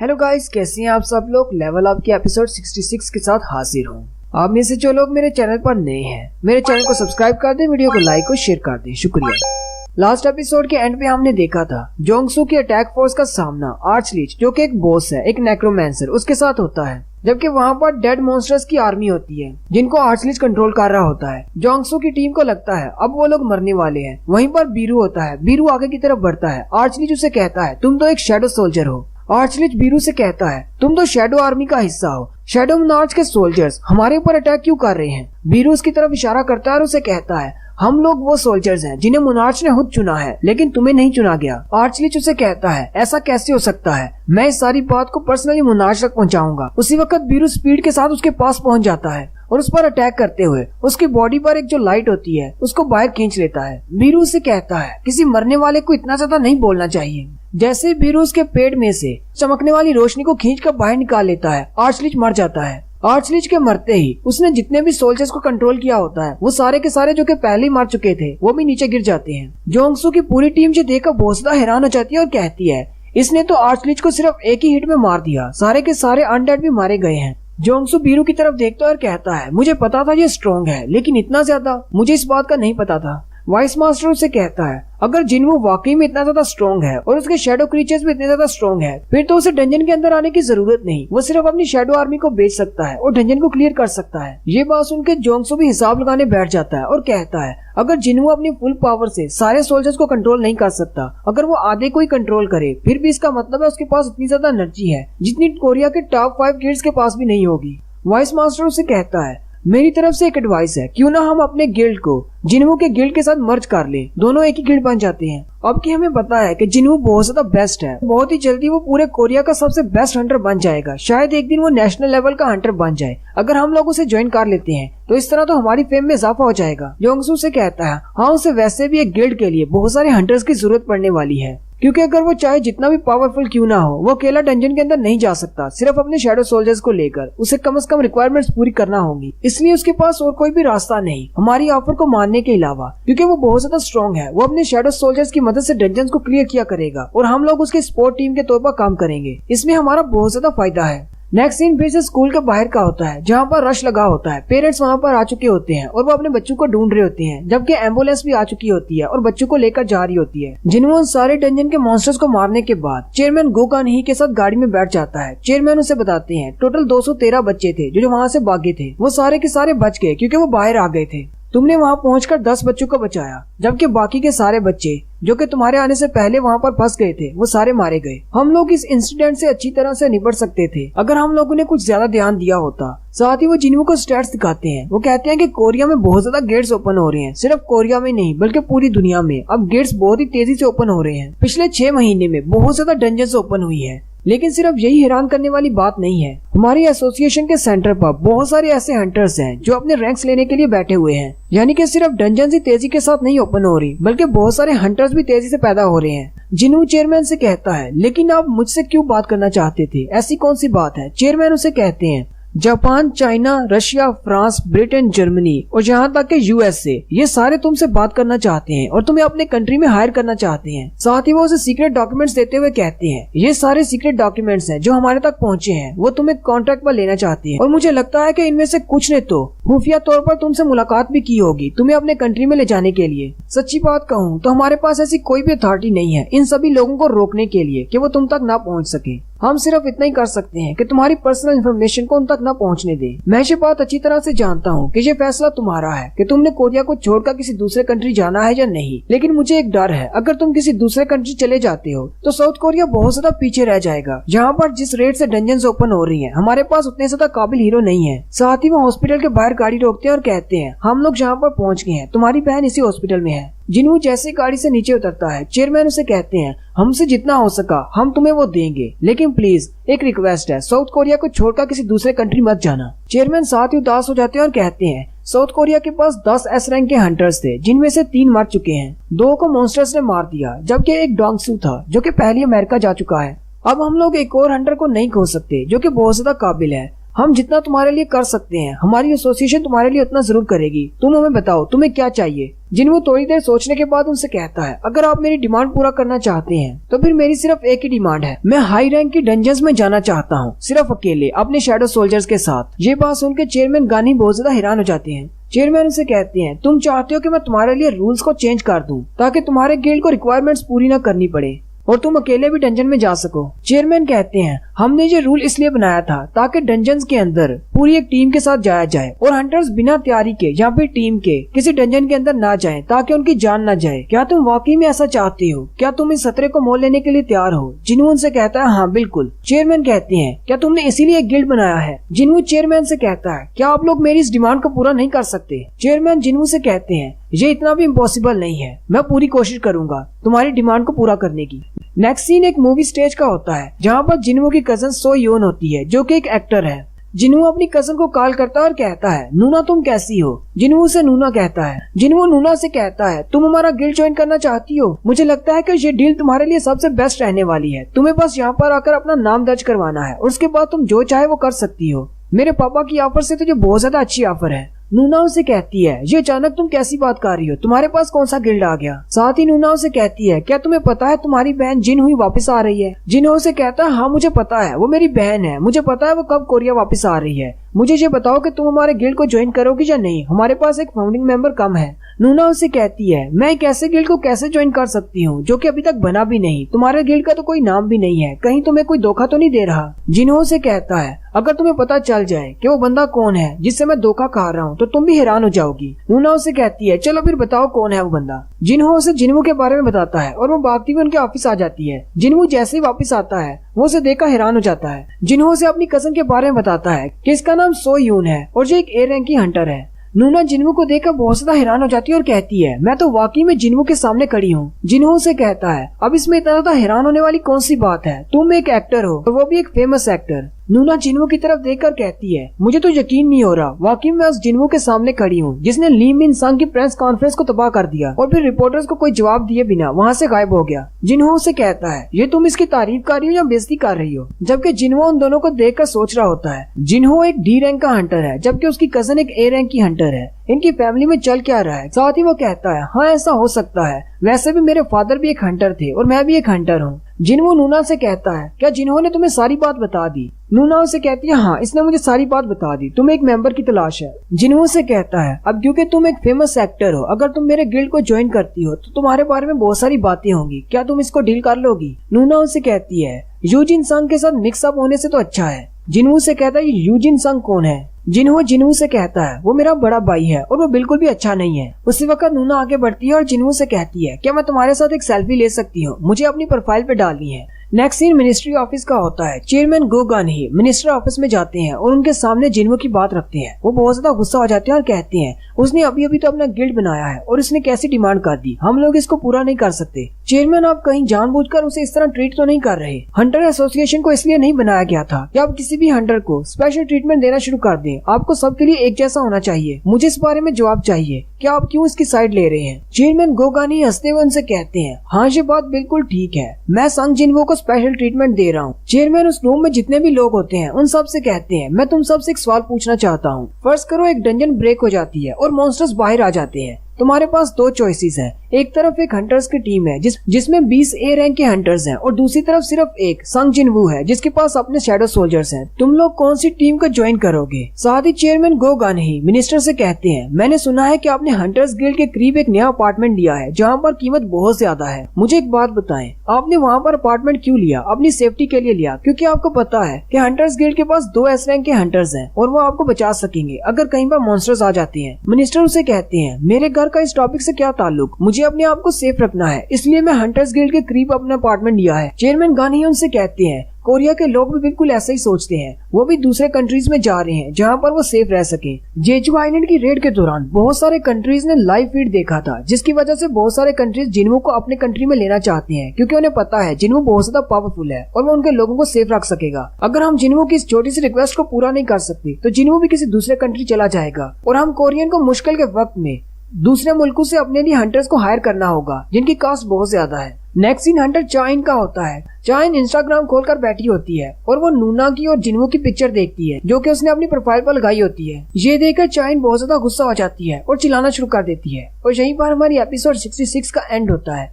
Hello guys, कैसे हैं आप सब लोग। लेवल अप के एपिसोड 66 के साथ हाजिर हूँ। आप में से जो लोग मेरे चैनल पर नए हैं, मेरे चैनल को सब्सक्राइब कर दें, वीडियो को लाइक और शेयर कर दें, शुक्रिया। लास्ट एपिसोड के एंड पे हमने देखा था जोंगसू की अटैक फोर्स का सामना आर्चलीच, जो कि एक बॉस है, एक नेक्रोमैंसर, उसके साथ होता है। जबकि वहाँ पर डेड मॉन्स्टर्स की आर्मी होती है जिनको आर्चलीच कंट्रोल कर रहा होता है। जोंगसू की टीम को लगता है अब वो लोग मरने वाले हैं। वहीं पर बीरू होता है। बीरू आगे की तरफ बढ़ता है। आर्चलीच उसे कहता है तुम तो एक शैडो सोल्जर हो। आर्चलीच बीरू से कहता है तुम तो शैडो आर्मी का हिस्सा हो। शैडो मोनार्च के सोल्जर्स हमारे ऊपर अटैक क्यों कर रहे हैं। बीरू उसकी तरफ इशारा करता है और उसे कहता है हम लोग वो सोल्जर्स हैं जिन्हें मोनार्च ने खुद चुना है, लेकिन तुम्हें नहीं चुना गया। आर्चलीच उसे कहता है ऐसा कैसे हो सकता है, मैं इस सारी बात को पर्सनली मोनार्च तक पहुंचाऊंगा। उसी वक्त बीरू स्पीड के साथ उसके पास पहुंच जाता है और उस पर अटैक करते हुए उसकी बॉडी पर एक जो लाइट होती है उसको बाहर खींच लेता है। बीरू उसे कहता है किसी मरने वाले को इतना ज्यादा नहीं बोलना चाहिए। जैसे ही बीरू उसके पेट में से चमकने वाली रोशनी को खींचकर बाहर निकाल लेता है, आर्चलीच मर जाता है। आर्चलीच के मरते ही उसने जितने भी सोल्जर्स को कंट्रोल किया होता है वो सारे के सारे जो कि पहले ही मार चुके थे वो भी नीचे गिर जाते हैं। जोंगसू की पूरी टीम जो देखकर बहुत ज्यादा हैरान हो जाती है और कहती है इसने तो आर्चलीच को सिर्फ एक ही हिट में मार दिया, सारे के सारे अनडेड भी मारे गए हैं। जोंगसू बीरू की तरफ देखता है और कहता है मुझे पता था ये स्ट्रॉन्ग है, लेकिन इतना ज्यादा मुझे इस बात का नहीं पता था। वाइस मास्टर उसे कहता है अगर जिनवू वाकई में इतना ज्यादा स्ट्रॉन्ग है और उसके शैडो क्रीचर्स भी इतने ज्यादा स्ट्रॉन्ग है, फिर तो उसे डंजन के अंदर आने की जरूरत नहीं। वो सिर्फ अपनी शैडो आर्मी को बेच सकता है और डंजन को क्लियर कर सकता है। ये बात सुनकर जोंगसू भी हिसाब लगाने बैठ जाता है और कहता है अगर जिनवू अपनी फुल पावर से सारे सोल्जर्स को कंट्रोल नहीं कर सकता, अगर वो आधे को ही कंट्रोल करे, फिर भी इसका मतलब है उसके पास इतनी ज्यादा एनर्जी है जितनी कोरिया के टॉप 5 गिल्ड्स के पास भी नहीं होगी। वाइस मास्टर उसे कहता है मेरी तरफ से एक एडवाइस है, क्यों ना हम अपने गिल्ड को जिनवू के गिल्ड के साथ मर्ज कर ले, दोनों एक ही गिल्ड बन जाते हैं। अब कि हमें पता है कि जिनवू बहुत ज्यादा बेस्ट है, बहुत ही जल्दी वो पूरे कोरिया का सबसे बेस्ट हंटर बन जाएगा। शायद एक दिन वो नेशनल लेवल का हंटर बन जाए। अगर हम लोग उसे ज्वाइन कर लेते हैं तो इस तरह तो हमारी फेम में इजाफा हो जाएगा। जोंगसू से कहता है हाँ, उसे वैसे भी एक गिल्ड के लिए बहुत सारे हंटर्स की जरूरत पड़ने वाली है, क्योंकि अगर वो चाहे जितना भी पावरफुल क्यों ना हो, वो अकेला डंजन के अंदर नहीं जा सकता। सिर्फ अपने शैडो सोल्जर्स को लेकर उसे कम से कम रिक्वायरमेंट्स पूरी करना होगी। इसलिए उसके पास और कोई भी रास्ता नहीं हमारी ऑफर को मानने के अलावा, क्योंकि वो बहुत ज्यादा स्ट्रॉन्ग है। वो अपने शैडो सोल्जर्स की मदद से डंजन को क्लियर किया करेगा और हम लोग उसके सपोर्ट टीम के तौर पर काम करेंगे। इसमें हमारा बहुत ज्यादा फायदा है। नेक्स्ट सीन फिर से स्कूल के बाहर का होता है, जहाँ पर रश लगा होता है। पेरेंट्स वहाँ पर आ चुके होते हैं और वो अपने बच्चों को ढूंढ रहे होते हैं, जबकि एम्बुलेंस भी आ चुकी होती है और बच्चों को लेकर जा रही होती है। जिनवू उन सारे डंजन के मॉन्स्टर्स को मारने के बाद चेयरमैन गोकान ही के साथ गाड़ी में बैठ जाता है। चेयरमैन उसे बताते हैं टोटल 213 बच्चे थे जो वहाँ से भागे थे। वो सारे के सारे बच गए क्योंकि वो बाहर आ गए थे। तुमने वहाँ पहुंचकर 10 बच्चों को बचाया, जबकि बाकी के सारे बच्चे जो कि तुम्हारे आने से पहले वहाँ पर फंस गए थे वो सारे मारे गए। हम लोग इस इंसिडेंट से अच्छी तरह से निपट सकते थे अगर हम लोगों ने कुछ ज्यादा ध्यान दिया होता। साथ ही वो जिनवू को स्टैट्स दिखाते हैं। वो कहते हैं कि कोरिया में बहुत ज्यादा गेट्स ओपन हो रहे हैं। सिर्फ कोरिया में नहीं बल्कि पूरी दुनिया में अब गेट्स बहुत ही तेजी से ओपन हो रहे हैं। पिछले 6 महीने में बहुत ज्यादा डंजन्स ओपन हुई है। लेकिन सिर्फ यही हैरान करने वाली बात नहीं है, हमारी एसोसिएशन के सेंटर पर बहुत सारे ऐसे हंटर्स हैं जो अपने रैंक्स लेने के लिए बैठे हुए हैं। यानी कि सिर्फ डंजन ही तेजी के साथ नहीं ओपन हो रही, बल्कि बहुत सारे हंटर्स भी तेजी से पैदा हो रहे हैं। जिनवू चेयरमैन से कहता है लेकिन आप मुझसे क्यों बात करना चाहते थे, ऐसी कौन सी बात है। चेयरमैन उसे कहते हैं Japan, China, Russia, France, Britain, Germany और यहाँ तक के यूएसए, ये सारे तुमसे बात करना चाहते हैं और तुम्हें अपने कंट्री में हायर करना चाहते हैं। साथ ही वो उसे सीक्रेट डॉक्यूमेंट्स देते हुए कहते हैं ये सारे सीक्रेट डॉक्यूमेंट्स हैं जो हमारे तक पहुँचे हैं, वो तुम्हें कॉन्ट्रैक्ट पर लेना चाहते हैं और मुझे लगता है कि इनमें से कुछ ने तो खुफिया तौर पर तुमसे मुलाकात भी की होगी तुम्हें अपने कंट्री में ले जाने के लिए। सच्ची बात कहूँ तो हमारे पास ऐसी कोई भी अथॉरिटी नहीं है इन सभी लोगों को रोकने के लिए कि वो तुम तक ना पहुँच सके। हम सिर्फ इतना ही कर सकते हैं कि तुम्हारी पर्सनल इन्फॉर्मेशन को उन तक न पहुंचने दें। मैं ये बात अच्छी तरह से जानता हूं कि ये फैसला तुम्हारा है कि तुमने कोरिया को छोड़कर किसी दूसरे कंट्री जाना है या नहीं, लेकिन मुझे एक डर है अगर तुम किसी दूसरे कंट्री चले जाते हो तो साउथ कोरिया बहुत ज्यादा पीछे रह जाएगा। जहाँ पर जिस रेट से डंजन्स ओपन हो रही है हमारे पास उतने ज्यादा काबिल हीरो नहीं है। साथ ही वो हॉस्पिटल के बाहर गाड़ी रोकते हैं और कहते हैं हम लोग जहाँ पर पहुँच गए हैं, तुम्हारी बहन इसी हॉस्पिटल में है। जिनवू जैसे गाड़ी से नीचे उतरता है, चेयरमैन उसे कहते हैं हमसे जितना हो सका हम तुम्हें वो देंगे, लेकिन प्लीज एक रिक्वेस्ट है, साउथ कोरिया को छोड़कर किसी दूसरे कंट्री मत जाना। चेयरमैन साथ ही उदास हो जाते हैं और कहते हैं साउथ कोरिया के पास 10 एस रैंक के हंटर्स थे जिनमें से 3 मर चुके हैं, 2 को मॉन्स्टर्स ने मार दिया, जबकि एक डोंगसू था जो कि पहले अमेरिका जा चुका है। अब हम लोग एक और हंटर को नहीं खो सकते जो कि बहुत ज्यादा काबिल है। हम जितना तुम्हारे लिए कर सकते हैं, हमारी एसोसिएशन तुम्हारे लिए उतना जरूर करेगी। तुम हमें बताओ तुम्हें क्या चाहिए। जिन्हों थोड़ी देर सोचने के बाद उनसे कहता है, अगर आप मेरी डिमांड पूरा करना चाहते हैं तो फिर मेरी सिर्फ एक ही डिमांड है। मैं हाई रैंक की डंजन्स में जाना चाहता हूँ, सिर्फ अकेले अपने शैडो सोल्जर्स के साथ। ये बात सुनकर चेयरमैन गानी बहुत ज्यादा हैरान हो जाते हैं। चेयरमैन उनसे कहते हैं, तुम चाहते हो कि मैं तुम्हारे लिए रूल्स को चेंज कर दूं ताकि तुम्हारे गिल्ड को रिक्वायरमेंट्स पूरी न करनी पड़े और तुम अकेले भी डंजन में जा सको। चेयरमैन कहते हैं, हमने ये रूल इसलिए बनाया था ताकि डंजन्स के अंदर पूरी एक टीम के साथ जाया जाए और हंटर्स बिना तैयारी के या फिर टीम के किसी डंजन के अंदर ना जाएं ताकि उनकी जान न जाए। क्या तुम वाकई में ऐसा चाहते हो? क्या तुम इस खतरे को मोल लेने के लिए तैयार हो? जिन्हों उनसे कहता है, हाँ बिल्कुल। चेयरमैन कहते हैं, क्या तुमने इसीलिए एक गिल्ड बनाया है? जिन्हों चेयरमैन से कहता है, क्या आप लोग मेरी इस डिमांड को पूरा नहीं कर सकते? चेयरमैन जिन्हों से कहते हैं, ये इतना भी इम्पॉसिबल नहीं है, मैं पूरी कोशिश करूंगा तुम्हारी डिमांड को पूरा करने की। नेक्स्ट सीन एक मूवी स्टेज का होता है जहाँ पर जिन्हों की कजन सो यून होती है जो कि एक एक्टर है। जिन्हों अपनी कजन को कॉल करता है और कहता है, नूना तुम कैसी हो? जिन्हों से नूना कहता है। जिन्हों नूना से कहता है, तुम हमारा गिल्ड ज्वाइन करना चाहती हो? मुझे लगता है कि ये डील तुम्हारे लिए सबसे बेस्ट रहने वाली है। तुम्हें बस यहाँ पर आकर अपना नाम दर्ज करवाना है और उसके बाद तुम जो चाहे वो कर सकती हो। मेरे पापा की ऑफर से तो ये बहुत ज्यादा अच्छी ऑफर है। नूना उसे कहती है, ये अचानक तुम कैसी बात कर रही हो? तुम्हारे पास कौन सा गिल्ड आ गया? साथ ही नूना उसे कहती है, क्या तुम्हें पता है तुम्हारी बहन जिन हुई वापस आ रही है? जिन्हों उसे कहता है, हाँ मुझे पता है, वो मेरी बहन है। मुझे पता है वो कब कोरिया वापस आ रही है। मुझे ये बताओ कि तुम हमारे गिल्ड को ज्वाइन करोगी या नहीं? हमारे पास एक फाउंडिंग मेंबर कम है। नूना उसे कहती है, मैं एक ऐसे गिल्ड को कैसे ज्वाइन कर सकती हूँ जो कि अभी तक बना भी नहीं? तुम्हारे गिल्ड का तो कोई नाम भी नहीं है, कहीं तुम्हें कोई धोखा तो नहीं दे रहा? जिन्हों उसे कहता है, अगर तुम्हें पता चल जाए कि वो बंदा कौन है जिससे मैं धोखा खा रहा हूँ तो तुम भी हैरान हो जाओगी। नूना उसे कहती है, चलो फिर बताओ कौन है वो बंदा। जिन्हों उसे जिन्हों के बारे में बताता है और वो भागती हुई उनके ऑफिस आ जाती है। जिन्हों जैसे ही वापस आता है वो उसे देखकर हैरान हो जाता है। जिन्हों उसे अपनी कजन के बारे में बताता है कि इसका नाम सो यून है और ये एक ए रैंक की हंटर है। नूना जिन्हों को देखकर बहुत ज्यादा हैरान हो जाती है और कहती है, मैं तो वाकई में जिन्हों के सामने खड़ी हूँ। जिन्हों से कहता है, अब इसमें इतना ज्यादा हैरान होने वाली कौन सी बात है? तुम एक एक्टर हो और वो भी एक फेमस एक्टर। नूना जिन्हों की तरफ देखकर कहती है, मुझे तो यकीन नहीं हो रहा, वाकई में उस जिन्हों के सामने खड़ी हूँ जिसने ली मिन संग की प्रेस कॉन्फ्रेंस को तबाह कर दिया और फिर रिपोर्टर्स को कोई जवाब दिए बिना वहाँ से गायब हो गया। जिन्हों से कहता है, ये तुम इसकी तारीफ कर रही हो या बेइज्जती कर रही हो? जबकि जिन्हों उन दोनों को देखकर सोच रहा होता है। जिन्हों एक डी रैंक का हंटर है जबकि उसकी कजन एक ए रैंक की हंटर है। इनकी फैमिली में चल क्या रहा है? साथ ही वो कहता है, हाँ ऐसा हो सकता है, वैसे भी मेरे फादर भी एक हंटर थे और मैं भी एक हंटर हूँ। जिन्हों नूना से कहता है, क्या जिन्हों ने तुम्हें सारी बात बता दी? नूना उसे कहती है, हाँ इसने मुझे सारी बात बता दी, तुम्हें एक मेंबर की तलाश है। जिन्हों से कहता है, अब क्योंकि तुम एक फेमस एक्टर हो, अगर तुम मेरे गिल्ड को ज्वाइन करती हो तो तुम्हारे बारे में बहुत सारी बातें होंगी, क्या तुम इसको डील कर लोगी? नूना उसे कहती है, यूजिन संग के साथ मिक्सअप होने से तो अच्छा है। जिन्हों से कहता है, यूजिन संग कौन है? जिन्हों से कहता है, वो मेरा बड़ा भाई है और वो बिल्कुल भी अच्छा नहीं है। उसी वक्त नूना आगे बढ़ती है और जिन्हों से कहती है, क्या मैं तुम्हारे साथ एक सेल्फी ले सकती हूँ? मुझे अपनी प्रोफाइल पे डालनी है। नेक्स्ट सीन मिनिस्ट्री ऑफिस का होता है। चेयरमैन गोगान ही मिनिस्टर ऑफिस में जाते हैं और उनके सामने जिन्हों की बात रखते हैं। वो बहुत ज्यादा गुस्सा हो जाते हैं और कहते हैं, उसने अभी अभी तो अपना गिल्ड बनाया है और उसने कैसी डिमांड कर दी, हम लोग इसको पूरा नहीं कर सकते। चेयरमैन, आप कहीं जानबूझकर उसे इस तरह ट्रीट तो नहीं कर रहे? हंटर एसोसिएशन को इसलिए नहीं बनाया गया था कि आप किसी भी हंटर को स्पेशल ट्रीटमेंट देना शुरू कर दें। आपको सबके लिए एक जैसा होना चाहिए। मुझे इस बारे में जवाब चाहिए, क्या आप क्यों इसकी साइड ले रहे हैं? चेयरमैन गोगानी हंसते हुए उनसे कहते हैं, हाँ ये बात बिल्कुल ठीक है, मैं संग जिन्हों को स्पेशल ट्रीटमेंट दे रहा हूँ। चेयरमैन उस रूम में जितने भी लोग होते हैं उन सब से कहते हैं, मैं तुम सबसे एक सवाल पूछना चाहता हूँ। फर्ज करो एक डंजन ब्रेक हो जाती है और मॉन्स्टर्स बाहर आ जाते हैं। तुम्हारे पास दो चॉइसेस हैं। एक तरफ एक हंटर्स की टीम है जिसमें 20 ए रैंक के हंटर्स हैं और दूसरी तरफ सिर्फ एक संग जिनवू है जिसके पास अपने शैडो सोल्जर्स हैं। तुम लोग कौन सी टीम को ज्वाइन करोगे? साथ ही चेयरमैन गोगान ही मिनिस्टर से कहते हैं, मैंने सुना है कि आपने हंटर्स गिल्ड के करीब एक नया अपार्टमेंट लिया है जहाँ पर कीमत बहुत ज्यादा है। मुझे एक बात बताएं, आपने वहाँ पर अपार्टमेंट क्यों लिया? अपनी सेफ्टी के लिए लिया, क्योंकि आपको पता है कि हंटर्स गिल्ड के पास 2 एस रैंक के हंटर्स हैं और वो आपको बचा सकेंगे अगर कहीं पर मॉन्स्टर्स आ जाते हैं। मिनिस्टर उसे कहते हैं, मेरे घर का इस टॉपिक से क्या ताल्लुक? मुझे अपने आप को सेफ रखना है, इसलिए मैं हंटर्स गिल्ड के करीब अपना अपार्टमेंट लिया है। चेयरमैन गानी उनसे कहते हैं, कोरिया के लोग भी बिल्कुल ऐसा ही सोचते हैं। वो भी दूसरे कंट्रीज में जा रहे हैं जहाँ पर वो सेफ रह सके। जेजू आइलैंड की रेड के दौरान बहुत सारे कंट्रीज ने लाइव फीड देखा था, जिसकी वजह से बहुत सारे कंट्रीज जिन्हों को अपने कंट्री में लेना चाहते हैं, क्योंकि उन्हें पता है जिन्हों बहुत ज्यादा पावरफुल है और वो उनके लोगों को सेफ रख सकेगा। अगर हम जिन्हों की इस छोटी सी रिक्वेस्ट को पूरा नहीं कर सकते तो जिन्हों भी किसी दूसरे कंट्री चला जाएगा और हम कोरियन को मुश्किल के वक्त में दूसरे मुल्कों से अपने लिए हंटर्स को हायर करना होगा जिनकी कास्ट बहुत ज्यादा है। नेक्स्ट सीन हंटर चाइन का होता है। चाइन इंस्टाग्राम खोलकर बैठी होती है और वो नूना की और जिन्वो की पिक्चर देखती है जो कि उसने अपनी प्रोफाइल पर लगाई होती है। ये देखकर चाइन बहुत ज्यादा गुस्सा हो जाती है और चिल्लाना शुरू कर देती है और यहीं पर हमारी एपिसोड 66 का एंड होता है।